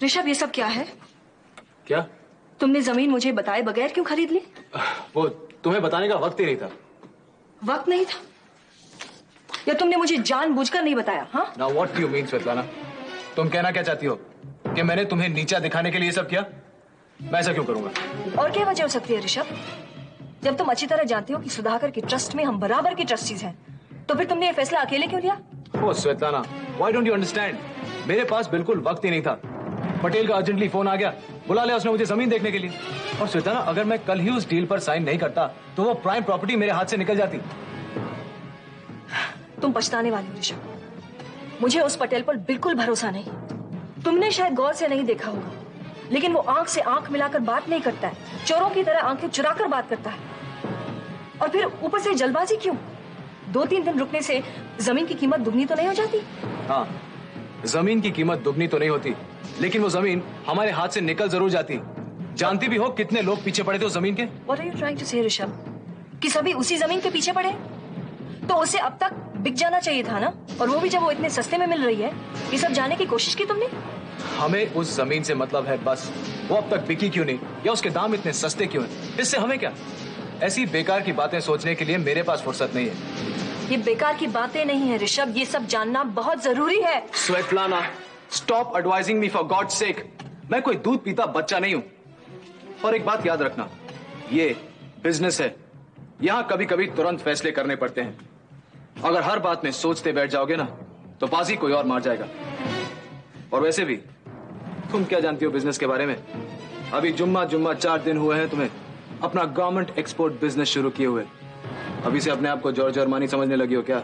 ऋषभ, ये सब क्या है? क्या? तुमने जमीन मुझे बताए बगैर क्यों खरीद ली? वो तुम्हें बताने का वक्त ही नहीं था। वक्त नहीं था? या तुमने मुझे जानबूझकर नहीं बताया? हाँ? Now what do you mean, Svetlana? तुम कहना क्या चाहती हो कि मैंने तुम्हें नीचा दिखाने के लिए सब किया? मैं ऐसा क्यों करूंगा? और क्या वजह हो सकती है ऋषभ? जब तुम अच्छी तरह जानते हो कि सुधाकर के ट्रस्ट में हम बराबर की ट्रस्टीज हैं, तो फिर तुमने ये फैसला अकेले क्यों लिया? ओ Svetlana, why don't you understand? मेरे पास बिल्कुल वक्त ही नहीं था। पटेल का अर्जेंटली फोन आ गया, बुला लिया उसने मुझे जमीन देखने के लिए। और स्वेतलाना, अगर मैं कल ही उस डील पर साइन नहीं करता तो वो प्राइम प्रॉपर्टी मेरे हाथ से निकल जाती। तुम पछताने वाले हो ऋषभ। मुझे उस पटेल पर बिल्कुल भरोसा नहीं। तुमने शायद गौर से नहीं देखा होगा, लेकिन वो आंख से आंख मिलाकर बात नहीं करता है, चोरों की तरह आंखें चुराकर बात करता है। और फिर ऊपर से जल्दबाजी क्यों? 2-3 दिन रुकने से जमीन की कीमत दुगनी तो नहीं हो जाती? हाँ, जमीन की कीमत दुगनी तो नहीं होती, लेकिन वो जमीन हमारे हाथ से निकल जरूर जाती। जानती भी हो कितने लोग पीछे पड़े थे उस जमीन के? What are you trying to say, Rishabh? कि सभी उसी जमीन के पीछे पड़े? तो उसे अब तक बिक जाना चाहिए था ना, और वो भी जब वो इतने सस्ते में मिल रही है। ये सब जानने की कोशिश की तुमने? हमें उस जमीन से मतलब है बस। वो अब तक बिकी क्यों नहीं, या उसके दाम इतने सस्ते क्यों हैं, इससे हमें क्या? ऐसी बेकार की बातें सोचने के लिए मेरे पास फुर्सत नहीं है। ये बेकार की बातें नहीं है ऋषभ, ये सब जानना बहुत जरूरी है। Svetlana, stop advising me for God sake. मैं कोई दूध पीता बच्चा नहीं हूं। और एक बात याद रखना, ये बिजनेस है। यहां कभी कभी तुरंत फैसले करने पड़ते हैं। अगर हर बात में सोचते बैठ जाओगे ना, तो बाजी कोई और मार जाएगा। और वैसे भी तुम क्या जानती हो बिजनेस के बारे में? अभी जुम्मा 4 दिन हुए हैं तुम्हें अपना गवर्नमेंट एक्सपोर्ट बिजनेस शुरू किए हुए। अभी से अपने आप को जॉर्ज अरमानी समझने लगी हो क्या?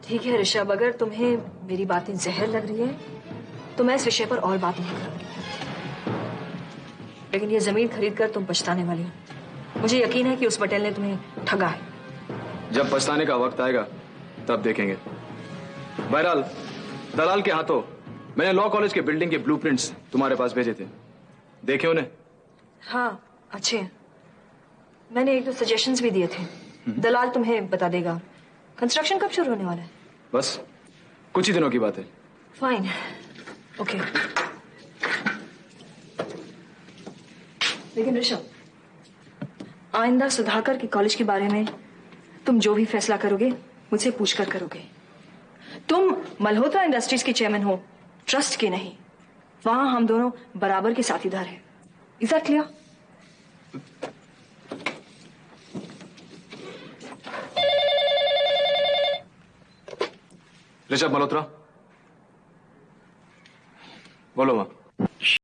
ठीक है ऋषभ, अगर तुम्हें मेरी बातें जहर लग रही है तो मैं इस विषय पर और बात नहीं करूंगी। लेकिन ये जमीन खरीदकर तुम पछताने वाली हो। मुझे यकीन है कि उस पटेल ने तुम्हें ठगा है। जब पछताने का वक्त आएगा तब देखेंगे। बहरहाल, दलाल के हाथों मैंने लॉ कॉलेज के बिल्डिंग के ब्लूप्रिंट्स तुम्हारे पास भेजे थे, देखे उन्हें? हाँ, अच्छे हैं। मैंने 1-2 सजेशंस भी दिए थे। दलाल तुम्हें बता देगा। कंस्ट्रक्शन कब शुरू होने वाला है? बस कुछ ही दिनों की बात है। Fine, okay. लेकिन ऋषभ, आइंदा सुधाकर के कॉलेज के बारे में तुम जो भी फैसला करोगे मुझसे पूछकर करोगे। तुम मल्होत्रा इंडस्ट्रीज के चेयरमैन हो, ट्रस्ट के नहीं। वहां हम दोनों बराबर के साथीदार हैं। Is that clear? Rishabh Malhotra, बोलो मां।